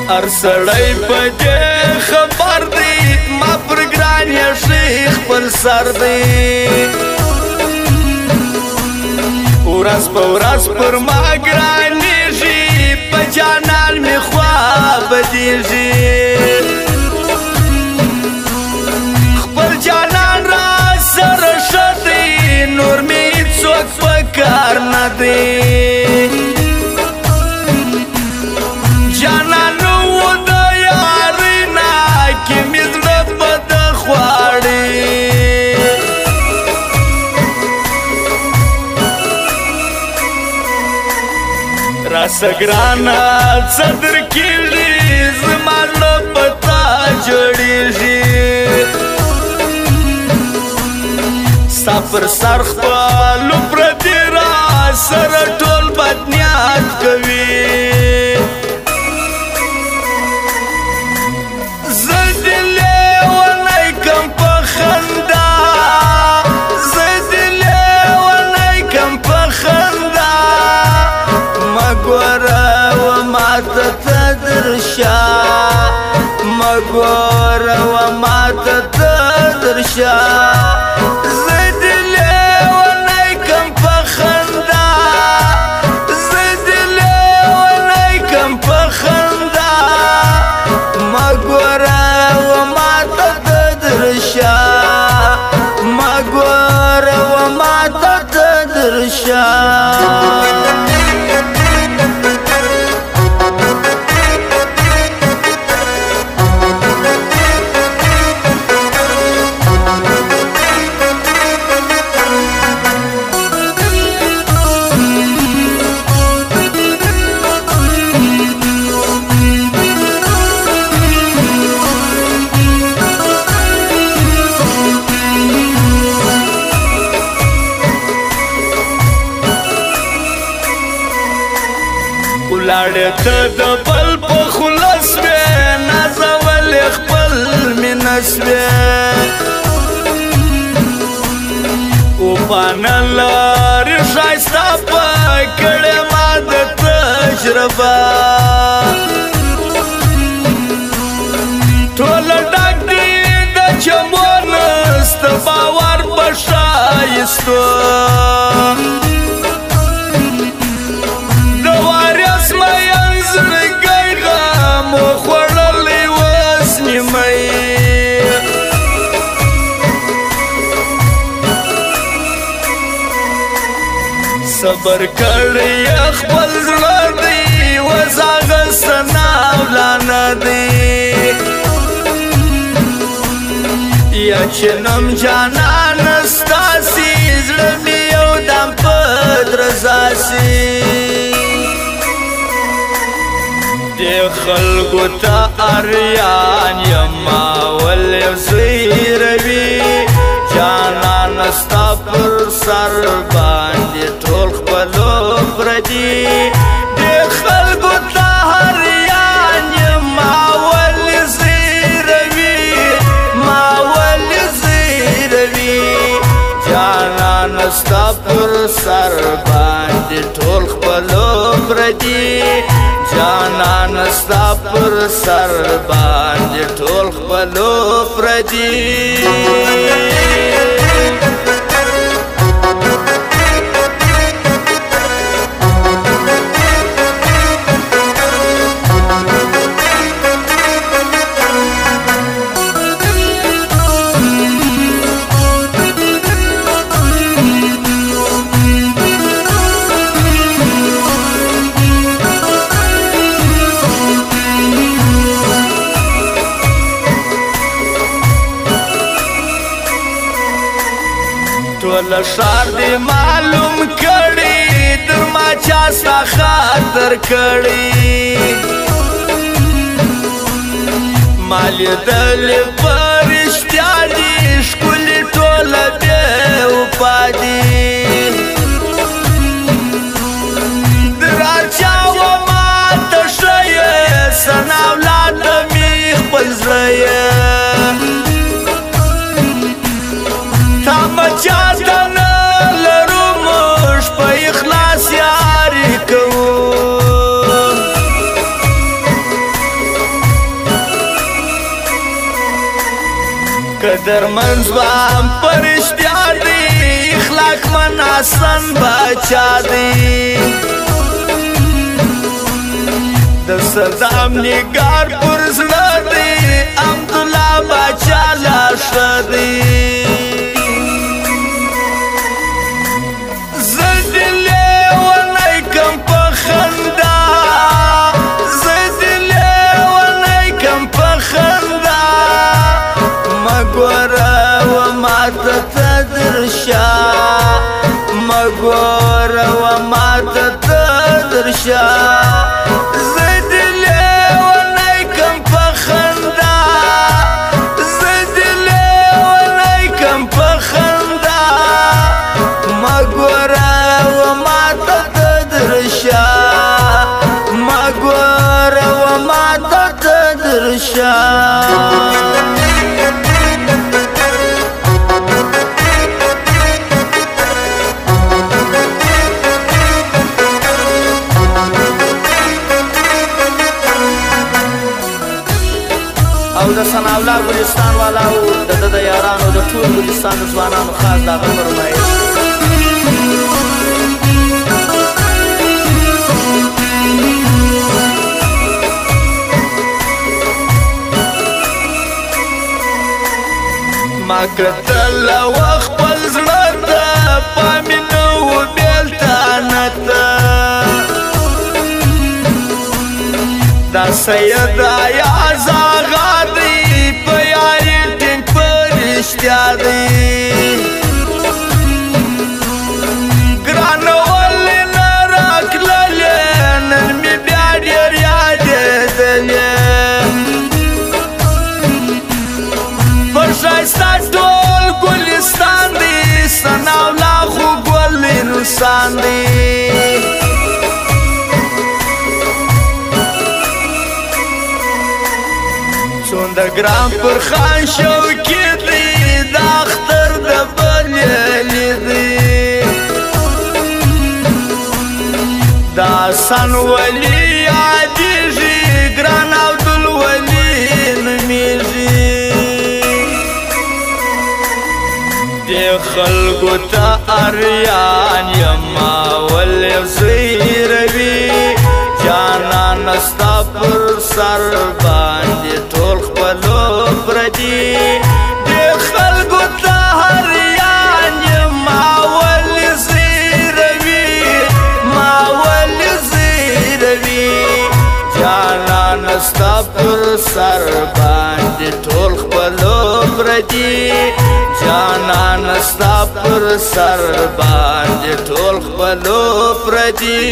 هر سړی په دې خبر دی ما پر ګران یې ښې خپل سر دی ورځ په ورځ پر ما ګرانېږي په جانان مې خوا بدېږي خپل جانان را سره ښه دی نور مې هېڅوک په کار نه دی راسه ګرانه څه درکېږي زما زړه په تا جوړېږي ستا پر سر خپلو پردي را سره ټول بد نیت کوي زه دې لیونی کم په خندا زه دې لیونی کم په خندا مګوره و ماته ته درشه مګوره و ماته ته درشه زه دې لیونی کم په خندا زه دې لیونی کم په خندا مګوره و ماته ته درشه مګوره و ماته ته درشه ولاړې ته د بل په خوله سوې نازولې خپل مینه سوې وپانه لرې ښایسته په کړې ما د تجربه ټوله ډک دي د چمونه سته باور په ښایستو صبر کړی خپل زړه دی وس اخیسته ناولانه دی یا چې نم جانان ستاسي زړه مې یودم په درزا سي دې خلکو ته اریان یما ولې زیروي جانان ستا پر سر باندې ټول خپلو پردي دې خلکو ته اریان یما ولې زیروي ما ولې زیروي جانان ستا پر سر باندې ټول خپلو پردي جانان ستا پر سر باندې ټول خپلو پردي ټول ښار دې معلوم کړي در ما چا ستا خاطر کړي ما لیدلې په رښتیا دي ښکلې ټوله بې وفا دي در هر چا و ماته ښه یې ثنا اولاده مې خپل زړه یې تا مچا ته نه لرو موږ په اخلاص یاري کوو قدرمن ځوان پرشتیا دی اخلاق من حسن بچا دی د صدام نگار پر زړه دی عبدالله بچا لاشه دی مګوره و ماته تدرشه زه دې لیونی کم په خندا زه دې لیونی کم په خندا مګوره و ماته تدرشه مګوره و ماته تدرشه او د ثناءالله ګلستان والاو د ده د یارانو د ټول ګلستان د ځوانانو خاص د هغه فرمایش ما کتله و خپل زړه ته پامې نه و بېلتانه ته دا سید ایاز آغا دی په یاري ټینګ په رښتیا دی ګرانه ولې نه راکللې نن مې بیا ډېر یادېدلې پر ښایسته ټول ګلستان دی ثناءالله خو ګل انسان دی د ګرام پر خان شوکي دی د اختر د بلیلې دی د حسن ولي یادېږي ګران عبدالولي نومېږي دې خلکو ته اریان یما ولې زیروي جانان ستا پر سر باندې ټول خپلو پردي دې خلکو ته هریان یما ولې زیروي ما ولې زیروي جانان ستا پر سر باندې ټول خپلو پردي جانان ستا پر سر باندې ټول خپلو پردي